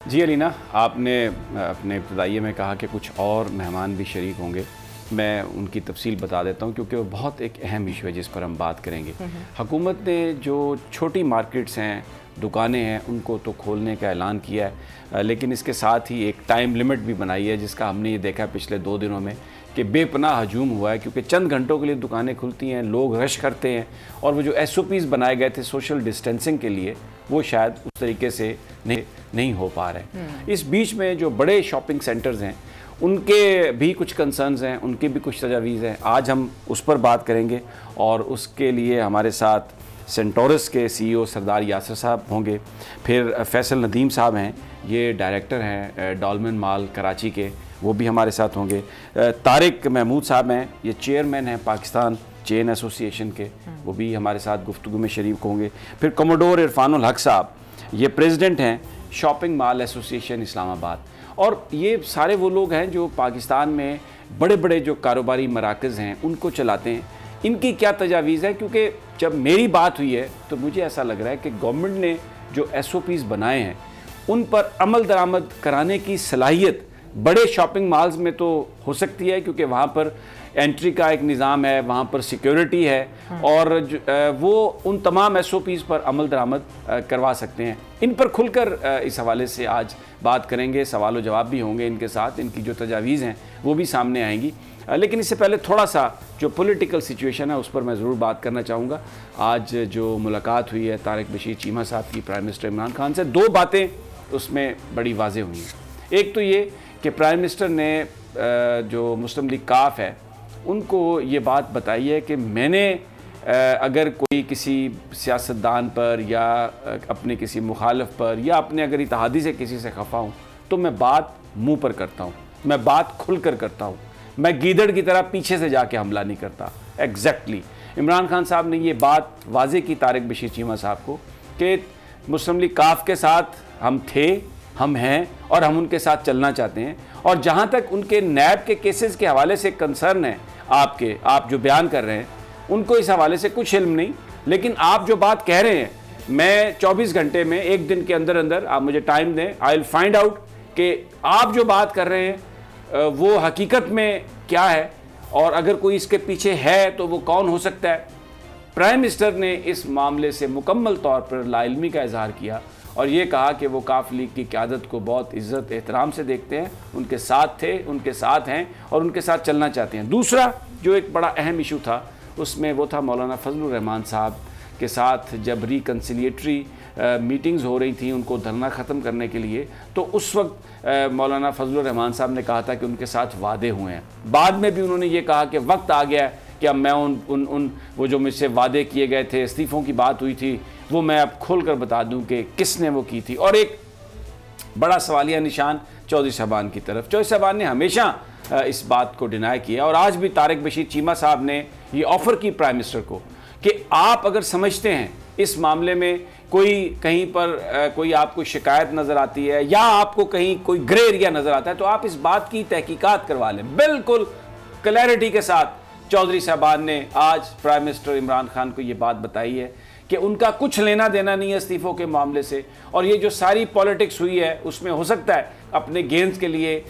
जी अलीना, आपने अपने इब्तिदाइये में कहा कि कुछ और मेहमान भी शरीक होंगे। मैं उनकी तफसील बता देता हूँ क्योंकि वो बहुत एक अहम इशू है जिस पर हम बात करेंगे। हुकूमत ने जो छोटी मार्केट्स हैं, दुकानें हैं, उनको तो खोलने का ऐलान किया है, लेकिन इसके साथ ही एक टाइम लिमिट भी बनाई है जिसका हमने ये देखा पिछले 2 दिनों में कि बेपनाह हजूम हुआ है, क्योंकि चंद घंटों के लिए दुकानें खुलती हैं, लोग रश करते हैं और वो जो SOPs बनाए गए थे सोशल डिस्टेंसिंग के लिए, वो शायद उस तरीके से नहीं हो पा रहे। इस बीच में जो बड़े शॉपिंग सेंटर्स हैं उनके भी कुछ कंसर्न्स हैं, उनकी भी कुछ तजावीज़ हैं। आज हम उस पर बात करेंगे और उसके लिए हमारे साथ सेंटोरस के CEO सरदार यासिर साहब होंगे, फिर फैसल नदीम साहब हैं, ये डायरेक्टर हैं डॉल्मेन मॉल कराची के, वो भी हमारे साथ होंगे। तारिक महमूद साहब हैं, ये चेयरमैन हैं पाकिस्तान चेन एसोसिएशन के, वो भी हमारे साथ गुफ्तगू में शरीक होंगे। फिर कमोडोर इरफानुल हक साहब, ये प्रेसिडेंट हैं शॉपिंग मॉल एसोसिएशन इस्लामाबाद। और ये सारे वो लोग हैं जो पाकिस्तान में बड़े बड़े जो कारोबारी मराकज़ हैं उनको चलाते हैं। इनकी क्या तजावीज़ है, क्योंकि जब मेरी बात हुई है तो मुझे ऐसा लग रहा है कि गवर्नमेंट ने जो SOPs बनाए हैं उन पर अमल दरामद कराने की सलाहियत बड़े शॉपिंग मॉल्स में तो हो सकती है, क्योंकि वहाँ पर एंट्री का एक निज़ाम है, वहाँ पर सिक्योरिटी है और वो उन तमाम SOPs पर अमल दरामद करवा सकते हैं। इन पर खुलकर इस हवाले से आज बात करेंगे, सवाल व जवाब भी होंगे इनके साथ, इनकी जो तजावीज़ हैं वो भी सामने आएंगी। लेकिन इससे पहले थोड़ा सा जो पॉलिटिकल सिचुएशन है उस पर मैं ज़रूर बात करना चाहूँगा। आज जो मुलाकात हुई है तारिक बशीर चीमा साहब की प्राइम मिनिस्टर इमरान खान से, 2 बातें उसमें बड़ी वाज़ेह हुई हैं। एक तो ये कि प्राइम मिनिस्टर ने जो मुस्लिम लीग काफ है उनको ये बात बताई है कि मैंने अगर कोई किसी सियासतदान पर या अपने किसी मुखालिफ पर या अपने अगर इत्तेहादी से किसी से खफा हूँ तो मैं बात मुंह पर करता हूँ, मैं बात खुल कर करता हूँ, मैं गीदड़ की तरह पीछे से जाके हमला नहीं करता। एग्जैक्टली इमरान खान साहब ने ये बात वाजे की तारिक बशीर चीमा साहब को कि मुस्लिम लीग काफ के साथ हम थे, हम हैं और हम उनके साथ चलना चाहते हैं। और जहाँ तक उनके नैब के केसेस के हवाले से कंसर्न है, आप जो बयान कर रहे हैं उनको इस हवाले से कुछ इल्म नहीं, लेकिन आप जो बात कह रहे हैं, मैं 24 घंटे में, 1 दिन के अंदर अंदर आप मुझे टाइम दें, आई विल फाइंड आउट कि आप जो बात कर रहे हैं वो हकीकत में क्या है और अगर कोई इसके पीछे है तो वो कौन हो सकता है। प्राइम मिनिस्टर ने इस मामले से मुकम्मल तौर पर लाइल्मी का इजहार किया और ये कहा कि वो काफ लीग की क़यादत को बहुत इज़्ज़त एहतराम से देखते हैं, उनके साथ थे, उनके साथ हैं और उनके साथ चलना चाहते हैं। दूसरा जो एक बड़ा अहम इशू था उसमें वो था मौलाना फजलुर रहमान साहब के साथ जब रिकन्सिलिएटरी मीटिंग्स हो रही थी उनको धरना ख़त्म करने के लिए, तो उस वक्त मौलाना फजलुर रहमान साहब ने कहा था कि उनके साथ वादे हुए हैं। बाद में भी उन्होंने ये कहा कि वक्त आ गया है कि अब मैं उन वो जो मुझसे वादे किए गए थे, इस्तीफ़ों की बात हुई थी, वो मैं अब खोल कर बता दूं कि किसने वो की थी। और एक बड़ा सवालिया निशान चौधरी साहबान की तरफ। चौधरी साहबान ने हमेशा इस बात को डिनाई किया और आज भी तारिक बशीर चीमा साहब ने ये ऑफ़र की प्राइम मिनिस्टर को कि आप अगर समझते हैं इस मामले में कोई कहीं पर कोई आपको शिकायत नज़र आती है या आपको कहीं कोई ग्रे एरिया नज़र आता है तो आप इस बात की तहकीकात करवा लें। बिल्कुल क्लैरिटी के साथ चौधरी साहबान ने आज प्राइम मिनिस्टर इमरान खान को ये बात बताई है कि उनका कुछ लेना देना नहीं है इस्तीफ़ों के मामले से और ये जो सारी पॉलिटिक्स हुई है उसमें हो सकता है अपने गेंद के लिए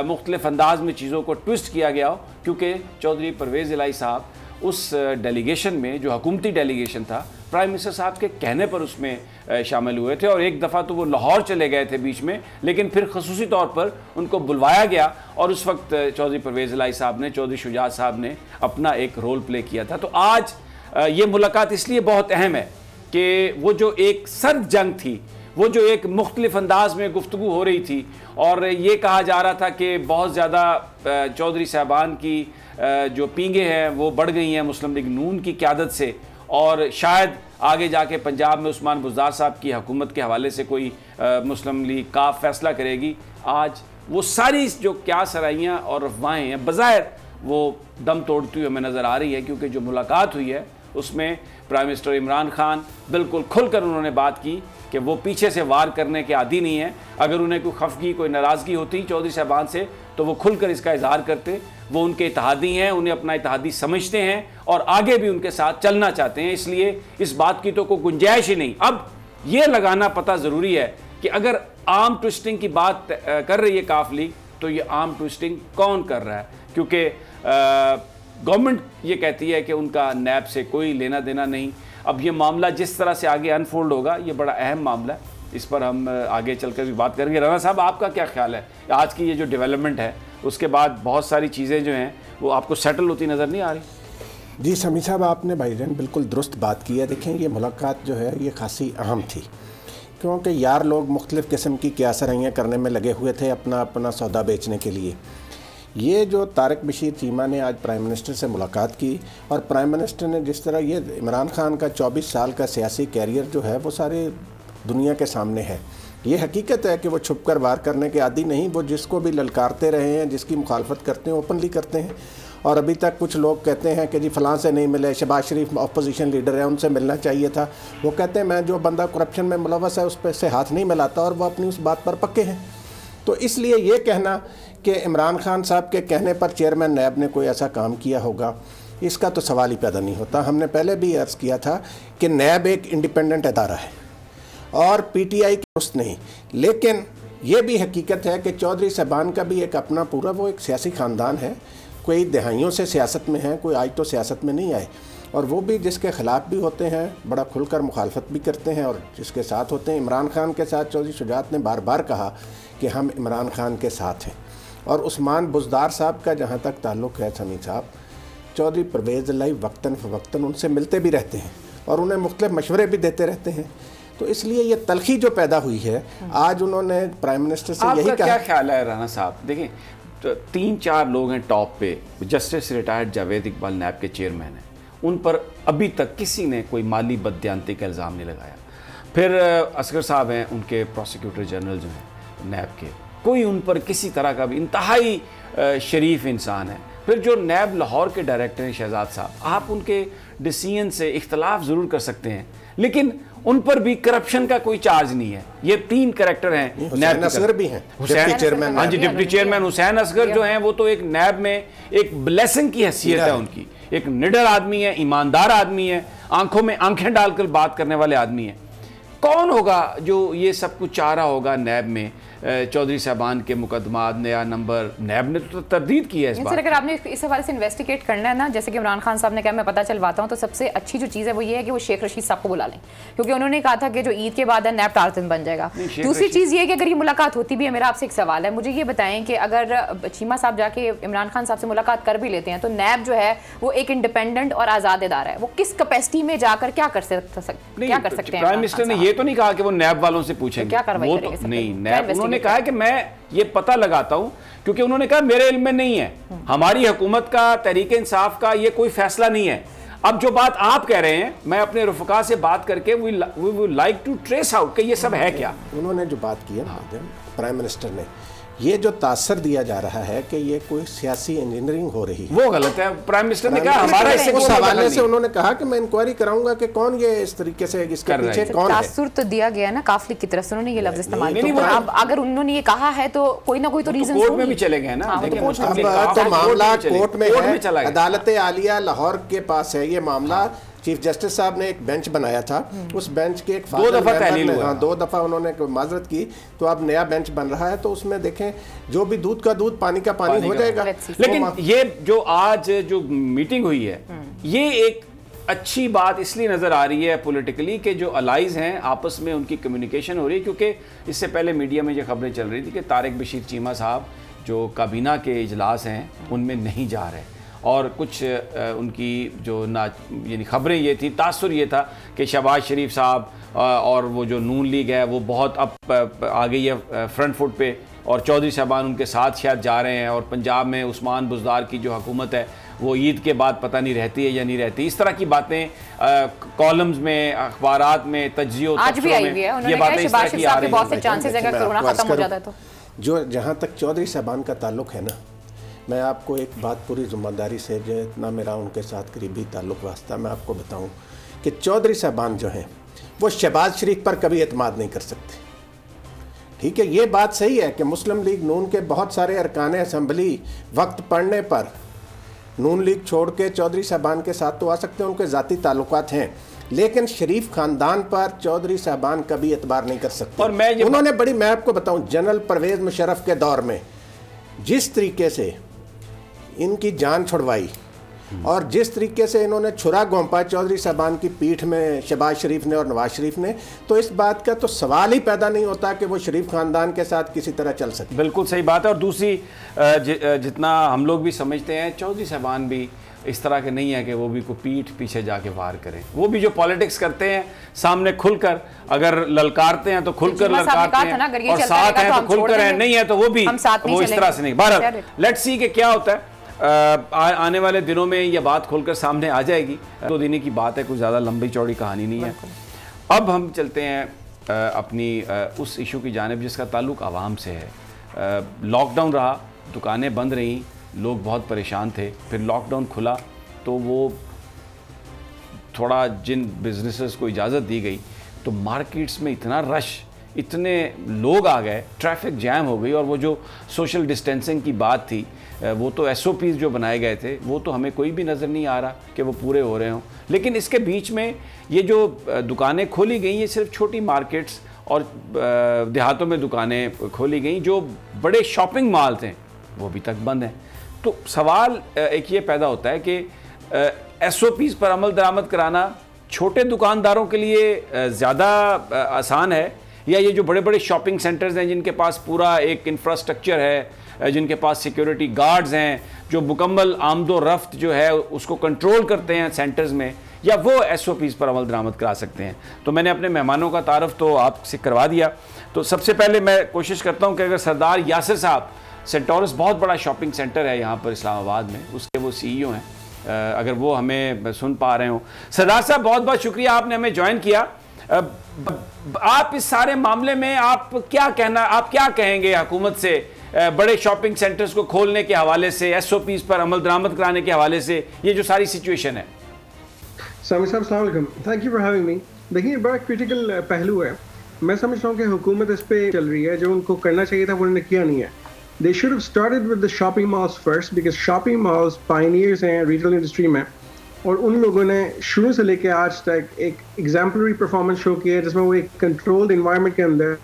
मुख्तलिफ अंदाज में चीज़ों को ट्विस्ट किया गया हो, क्योंकि चौधरी परवेज़ इलाही साहब उस डेलीगेशन में जो हुकूमती डेलीगेशन था प्राइम मिनिस्टर साहब के कहने पर उसमें शामिल हुए थे और एक दफ़ा तो वो लाहौर चले गए थे बीच में, लेकिन फिर खसूसी तौर पर उनको बुलवाया गया और उस वक्त चौधरी परवेज़ इलाही साहब ने, चौधरी शुजात साहब ने अपना एक रोल प्ले किया था। तो आज ये मुलाकात इसलिए बहुत अहम है कि वो जो एक सर्द जंग थी, वो जो एक मुख्तलिफ अंदाज में गुफ्तगू हो रही थी और ये कहा जा रहा था कि बहुत ज़्यादा चौधरी साहबान की जो पींगे हैं वो बढ़ गई हैं मुस्लिम लीग नून की क़यादत से और शायद आगे जाके पंजाब में उस्मान बुज़दार साहब की हुकूमत के हवाले से कोई मुस्लिम लीग का फैसला करेगी। आज वो सारी जो क्या सराइयाँ और अफवाहें हैं बज़ाहिर वो दम तोड़ती हुई हमें नज़र आ रही है, क्योंकि जो मुलाकात हुई है उसमें प्राइम मिनिस्टर इमरान खान बिल्कुल खुलकर उन्होंने बात की कि वो पीछे से वार करने के आदी नहीं है। अगर उन्हें कोई खफगी, कोई नाराज़गी होती चौधरी साहबान से तो वो खुलकर इसका इजहार करते। वो उनके इत्तेहादी हैं, उन्हें अपना इत्तेहादी समझते हैं और आगे भी उनके साथ चलना चाहते हैं, इसलिए इस बात की तो कोई गुंजाइश ही नहीं। अब ये लगाना पता ज़रूरी है कि अगर आर्म ट्विस्टिंग की बात कर रही है काफ लीग, तो ये आर्म ट्विस्टिंग कौन कर रहा है? क्योंकि गवर्नमेंट ये कहती है कि उनका नैब से कोई लेना देना नहीं। अब ये मामला जिस तरह से आगे अनफोल्ड होगा, ये बड़ा अहम मामला है, इस पर हम आगे चलकर भी बात करेंगे। राना साहब, आपका क्या ख्याल है आज की ये जो डेवलपमेंट है, उसके बाद बहुत सारी चीज़ें जो हैं वो आपको सेटल होती नज़र नहीं आ रही? जी समी साहब, आपने भाईजान बिल्कुल दुरुस्त बात की है। देखें, ये मुलाकात जो है ये खासी अहम थी, क्योंकि यार लोग मुख्तलिफ़ किस्म की क्यासरैयाँ करने में लगे हुए थे अपना अपना सौदा बेचने के लिए। ये जो तारिक बशीर चीमा ने आज प्राइम मिनिस्टर से मुलाकात की, और प्राइम मिनिस्टर ने जिस तरह ये इमरान खान का 24 साल का सियासी कैरियर जो है वो सारे दुनिया के सामने है। ये हकीकत है कि वो छुप कर वार करने के आदी नहीं, वो जिसको भी ललकारते रहे हैं, जिसकी मुखालफत करते हैं ओपनली करते हैं। और अभी तक कुछ लोग कहते हैं कि जी फ़लाँ से नहीं मिले, शहबाज शरीफ अपोजिशन लीडर है, उनसे मिलना चाहिए था। वो कहते हैं मैं जो बंदा करप्शन में मुलव्वस है उस पर से हाथ नहीं मिलाता, और वो अपनी उस बात पर पक्के हैं। तो इसलिए ये कहना कि इमरान खान साहब के कहने पर चेयरमैन नैब ने कोई ऐसा काम किया होगा, इसका तो सवाल ही पैदा नहीं होता। हमने पहले भी अर्ज़ किया था कि नैब एक इंडिपेंडेंट अदारा है और पीटीआई के दोस्त नहीं। लेकिन ये भी हकीकत है कि चौधरी साहबान का भी एक अपना पूरा वो एक सियासी ख़ानदान है, कोई दहाइयों से सियासत में है, कोई आज तो सियासत में नहीं आए, और वो भी जिसके ख़िलाफ़ भी होते हैं बड़ा खुलकर मुखालफत भी करते हैं, और जिसके साथ होते हैं। इमरान खान के साथ चौधरी शुजात ने बार बार कहा कि हम इमरान खान के साथ हैं। और उस्मान बुज़दार साहब का जहाँ तक ताल्लुक़ है समी साहब, चौधरी परवेज़ इलाही वक्तन फ़वक्तन उनसे मिलते भी रहते हैं और उन्हें मुख्तलिफ मशवरे भी देते रहते हैं। तो इसलिए ये तलखी जो पैदा हुई है, आज उन्होंने प्राइम मिनिस्टर से यही कहा। क्या ख्याल है राना साहब? देखें, तो 3-4 लोग हैं टॉप पे, जस्टिस रिटायर्ड जावेद इकबाल नैब के चेयरमैन हैं, उन पर अभी तक किसी ने कोई माली बददियानती का इल्ज़ाम नहीं लगाया। फिर असगर साहब हैं, उनके प्रोसिक्यूटर जनरल जो हैं नैब के, कोई उन पर किसी तरह का भी, इंतहाई शरीफ इंसान है। फिर जो नैब लाहौर के डायरेक्टर हैं शहजाद साहब, आप उनके डिसीजन से इख्तलाफ ज़रूर कर सकते हैं, लेकिन उन पर भी करप्शन का कोई चार्ज नहीं है। ये 3 कैरेक्टर हैं। हुसैन असगर भी हैं, डिप्टी चेयरमैन। हाँ जी, डिप्टी चेयरमैन हुसैन असगर जो हैं वो तो एक नैब में एक ब्लेसिंग की हैसियत है उनकी। एक निडर आदमी है, ईमानदार आदमी है, आंखों में आंखें डालकर बात करने वाले आदमी है। कौन होगा जो ये सब कुछ चाह रहा होगा नैब में? चौधरी साहबान के मुकदमात, नया नंबर, नैब ने तो तरदीद की है इस बात। अगर आपने इस हवाले से इन्वेस्टिगेट करना है ना, जैसे कि इमरान खान साहब ने कहा, मैं पता चलवाता हूँ, तो सबसे अच्छी जो चीज़ है वो ये है कि वो शेख रशीद साहब को बुला लें, क्योंकि उन्होंने कहा था कि जो ईद के बाद है नैब टारजन बन जाएगा। दूसरी चीज़ ये है कि अगर ये मुलाकात होती भी है, मेरा आपसे एक सवाल है, मुझे ये बताएं कि अगर चीमा साहब जाके इमरान खान साहब से मुलाकात कर भी लेते हैं, तो नैब जो है वो एक इंडिपेंडेंट और आज़ाद इदारा है, वो किस कैपेसिटी में जाकर क्या कर सकते हैं? प्राइम मिनिस्टर ने ये तो नहीं कहा कि वो नैब वालों से पूछेंगे, क्या कार्रवाई करेंगे? नहीं, नैब उन्होंने कहा कि मैं ये पता लगाता हूं, क्योंकि उन्होंने कहा मेरे इल्म में नहीं है, हमारी हुकूमत का, तहरीक इंसाफ का ये कोई फैसला नहीं है। अब जो बात आप कह रहे हैं, मैं अपने रफका से बात करके we would like to trace out कि ये सब है क्या। उन्होंने जो बात की है प्राइम मिनिस्टर ने, ये जो तासर दिया जा रहा है कि ये कोई सियासी इंजीनियरिंग हो रही है, वो गलत है। प्राइम मिनिस्टर ने कहा हमारा इससे उस हवाले से उन्होंने कहा कि मैं इंक्वायरी कराऊंगा कि कौन ये इस तरीके से इसके पीछे कौन है। तासुर तो दिया गया ना काफली की तरफ से, उन्होंने ये लफ्ज इस्तेमाल किया। अब अगर उन्होंने ये कहा है तो कोई ना कोई तो रीजन कोर्ट में भी चले गए ना। तो मामला कोर्ट में है, अदालत आलिया लाहौर के पास है ये मामला। चीफ जस्टिस साहब ने एक बेंच बनाया था, उस बेंच के एक 2 दफ़ा तहलील हुआ, 2 दफ़ा उन्होंने माजरत की, तो अब नया बेंच बन रहा है, तो उसमें देखें जो भी दूध का दूध, पानी का पानी हो जाएगा। लेकिन ये जो आज जो मीटिंग हुई है, ये एक अच्छी बात इसलिए नज़र आ रही है पॉलिटिकली कि जो अलाइज हैं आपस में उनकी कम्युनिकेशन हो रही है, क्योंकि इससे पहले मीडिया में ये खबरें चल रही थी कि तारिक बशीर चीमा साहब जो काबीना के इजलास हैं उनमें नहीं जा रहे, और कुछ उनकी जो ना यानी खबरें ये थी, तासुर ये था कि शहबाज शरीफ साहब और वो जो नून लीग है वो बहुत अब आ गई है फ्रंट फुट पे, और चौधरी साहबान उनके साथ शायद जा रहे हैं, और पंजाब में उस्मान बुज़दार की जो हुकूमत है वो ईद के बाद पता नहीं रहती है या नहीं रहती। इस तरह की बातें कॉलम्स में, अखबारात में, तज्जियों आज भी आई हुई है। उन्होंने कहा शहबाज शरीफ साहब के बहुत से चांसेस हैं अगर कोरोना खत्म हो जाता है तो। जो जहाँ तक चौधरी साहबान का ताल्लुक है ना, मैं आपको एक बात पूरी ज़िम्मेदारी से, जो इतना मेरा उनके साथ करीबी ताल्लुक़ वास्ता, मैं आपको बताऊं कि चौधरी साहबान जो हैं वो शहबाज शरीफ पर कभी एतमाद नहीं कर सकते। ठीक है, ये बात सही है कि मुस्लिम लीग नून के बहुत सारे अरकान असम्बली वक्त पड़ने पर नून लीग छोड़ के चौधरी साहबान के साथ तो आ सकते हैं, उनके ज़ाती ताल्लुकात हैं, लेकिन शरीफ खानदान पर चौधरी साहबान कभी एतबार नहीं कर सकते। और मैं आपको बताऊं, जनरल परवेज मुशर्रफ के दौर में जिस तरीके से इनकी जान छुड़वाई और जिस तरीके से इन्होंने छुरा घोंपा चौधरी साहबान की पीठ में शहबाज शरीफ ने और नवाज शरीफ ने, तो इस बात का तो सवाल ही पैदा नहीं होता कि वो शरीफ खानदान के साथ किसी तरह चल सके। बिल्कुल सही बात है। और दूसरी जितना हम लोग भी समझते हैं, चौधरी साहबान भी इस तरह के नहीं है कि वो भी को पीठ पीछे जाके वार करें। वो भी जो पॉलिटिक्स करते हैं सामने खुलकर, अगर ललकारते हैं तो खुलकर ललकारते हैं, और साथ हैं तो खुलकर हैं, नहीं है तो वो भी वो इस तरह से नहीं। बहरहाल लेट्स सी कि क्या होता है। आने वाले दिनों में यह बात खुलकर सामने आ जाएगी। 2 दिन की बात है, कुछ ज़्यादा लंबी चौड़ी कहानी नहीं है। अब हम चलते हैं अपनी उस इशू की जानिब जिसका ताल्लुक आवाम से है। लॉकडाउन रहा, दुकानें बंद रहीं, लोग बहुत परेशान थे। फिर लॉकडाउन खुला तो वो थोड़ा जिन बिजनेसेस को इजाज़त दी गई तो मार्केट्स में इतना रश, इतने लोग आ गए, ट्रैफिक जैम हो गई। और वो जो सोशल डिस्टेंसिंग की बात थी, वो तो SOPs जो बनाए गए थे वो तो हमें कोई भी नज़र नहीं आ रहा कि वो पूरे हो रहे हों। लेकिन इसके बीच में ये जो दुकानें खोली गई, ये सिर्फ छोटी मार्केट्स और देहातों में दुकानें खोली गई। जो बड़े शॉपिंग मॉल थे वो अभी तक बंद हैं। तो सवाल एक ये पैदा होता है कि SOPs पर अमल दरामद कराना छोटे दुकानदारों के लिए ज़्यादा आसान है, या ये जो बड़े बड़े शॉपिंग सेंटर्स हैं जिनके पास पूरा एक इंफ्रास्ट्रक्चर है, जिनके पास सिक्योरिटी गार्ड्स हैं, जो मुकम्मल आमदो रफ्त जो है उसको कंट्रोल करते हैं सेंटर्स में, या वो SOPs पर अमल दरामद करा सकते हैं। तो मैंने अपने मेहमानों का तारफ़ तो आपसे करवा दिया। तो सबसे पहले मैं कोशिश करता हूँ कि अगर सरदार यासिर साहब, सेंटोरस बहुत बड़ा शॉपिंग सेंटर है यहाँ पर इस्लामाबाद में, उसके वो CEO हैं, अगर वो हमें सुन पा रहे हो। सरदार साहब बहुत बहुत शुक्रिया, आपने हमें ज्वाइन किया। आप इस सारे मामले में आप क्या कहेंगे हुकूमत से, बड़े शॉपिंग सेंटर्स को खोलने के हवाले से, SOPs पर अमल दरामद कराने के हवाले से, ये जो सारी सिचुएशन है? सामी साहब अस्सलाम वालेकुम, thank you for having me. देखिए, बड़ा क्रिटिकल पहलू है। मैं समझता हूँ कि हुकूमत इस पे चल रही है, जो उनको करना चाहिए था वो उन्होंने किया नहीं है। They should have started with the shopping malls first, because shopping malls pioneers हैं रिटेल इंडस्ट्री में, और उन लोगों ने शुरू से लेकर आज तक एक एग्जाम्पलरी परफॉर्मेंस शो किया है, जिसमें वो एक कंट्रोल्ड इन्वायरमेंट के अंदर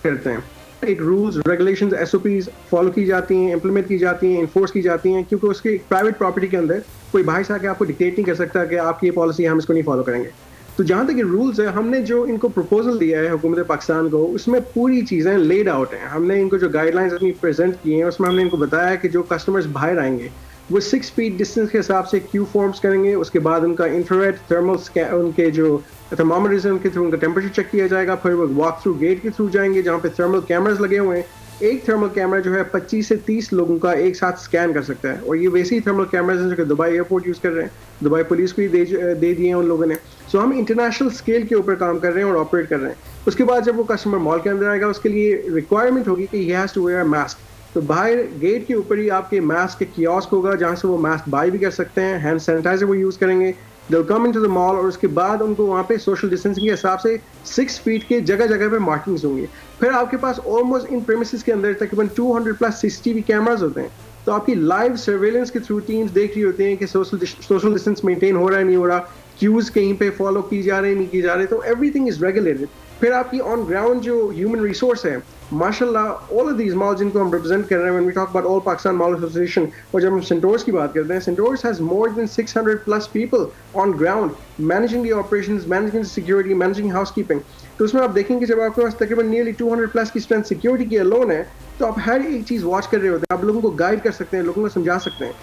करते हैं। एक रूल्स रेगुलेशंस SOPs फॉलो की जाती हैं, इम्प्लीमेंट की जाती हैं, इन्फोर्स की जाती हैं, क्योंकि उसके प्राइवेट प्रॉपर्टी के अंदर कोई बाहर से आके आपको डिक्टेट नहीं कर सकता कि आपकी ये पॉलिसी हम इसको नहीं फॉलो करेंगे। तो जहाँ तक ये रूल्स है, हमने जो इनको प्रपोजल दिया है हुकूमत पाकिस्तान को, उसमें पूरी चीज़ें लेड आउट हैं। हमने इनको जो गाइडलाइंस अपनी प्रेजेंट की हैं, उसमें हमने इनको बताया कि जो कस्टमर्स बाहर आएंगे वो 6 फीट डिस्टेंस के हिसाब से क्यू फॉर्म्स करेंगे। उसके बाद उनका इंफ्रारेड थर्मल स्कैन, उनके जो थर्मोमीटर्स हैं उनके थ्रू उनका टेम्परेचर चेक किया जाएगा। फिर वो वॉक थ्रू गेट के थ्रू जाएंगे, जहाँ पे थर्मल कैमरास लगे हुए हैं। एक थर्मल कैमरा जो है 25 से 30 लोगों का एक साथ स्कैन कर सकता है, और ये वैसे ही थर्मल कैमरास हैं जो कि दुबई एयरपोर्ट यूज़ कर रहे हैं, दुबई पुलिस को ही दे दिए हैं उन लोगों ने। सो हम इंटरनेशनल स्केल के ऊपर काम कर रहे हैं और ऑपरेट कर रहे हैं। उसके बाद जब वो कस्टमर मॉल के अंदर आएगा, उसके लिए रिक्वायरमेंट होगी कि he has to wear mask. तो बाहर गेट के ऊपर ही आपके मास्क के कियोस्क होगा, जहाँ से वो मास्क बाय भी कर सकते हैं। हैंड सैनिटाइजर वो यूज़ करेंगे। They will come into the mall, और उसके बाद उनको वहाँ पे सोशल डिस्टेंसिंग के हिसाब से 6 फीट के जगह जगह पे मार्किंग्स होंगी। फिर आपके पास ऑलमोस्ट इन प्रेमिसेस के अंदर तकरीबन 200+ CCTV कैमराज होते हैं। तो आपकी लाइव सर्वेलेंस के थ्रू टीम्स देख रही होती हैं कि सोशल डिस्टेंस मेंटेन हो रहा है नहीं हो रहा, क्यूज कहीं पे फॉलो की जा रहे नहीं की जा रहे, तो एवरीथिंग इज रेगुलेटेड। फिर आपकी ऑन ग्राउंड जो ह्यूमन रिसोर्स है, माशाल्लाह ऑल ऑफ दीज मॉल्स जिनको हम रिप्रेजेंट कर रहे हैं, when we talk about all Pakistan mall association, और जब हम सेंटोर्स की बात करते हैं, Centaurus has more than 600+ people on ground managing the operations, managing the security, managing housekeeping. तो उसमें आप देखेंगे जब आपके पास तकरीबन नियरली 200+ की स्ट्रेंथ सिक्योरिटी की अलोन है, तो आप हर एक चीज़ वॉच कर रहे होते हैं, आप लोगों को गाइड कर सकते हैं, लोगों को समझा सकते हैं।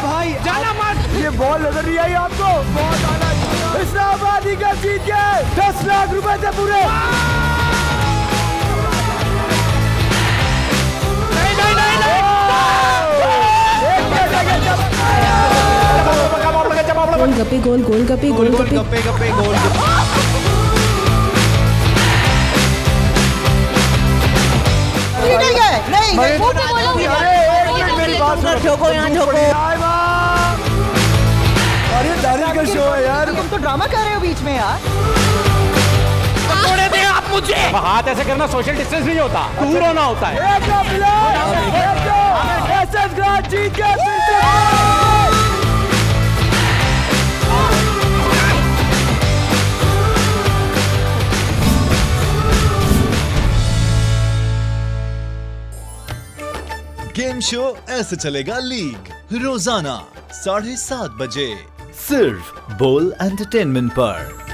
भाई जाना मत, ये बॉल नजर नहीं आई आपको? बहुत आना, इस्लामाबाद का जीत गए 10 लाख रुपए से पूरे। गोलगप्पे गोल गोलगप्पे गोलगप्पे गप्पे गोल। नहीं मेरी बात सुनो, ठोको यहाँ ठोको। अरे दानिश का शो है यार, तुम तो ड्रामा कर रहे हो बीच में यार। थोड़े दे आप मुझे। हाथ ऐसे करना सोशल डिस्टेंस नहीं होता, दूर होना होता है। जीत गया। गेम शो ऐसे चलेगा लीग, रोजाना 7:30 बजे सिर्फ बोल एंटरटेनमेंट पर।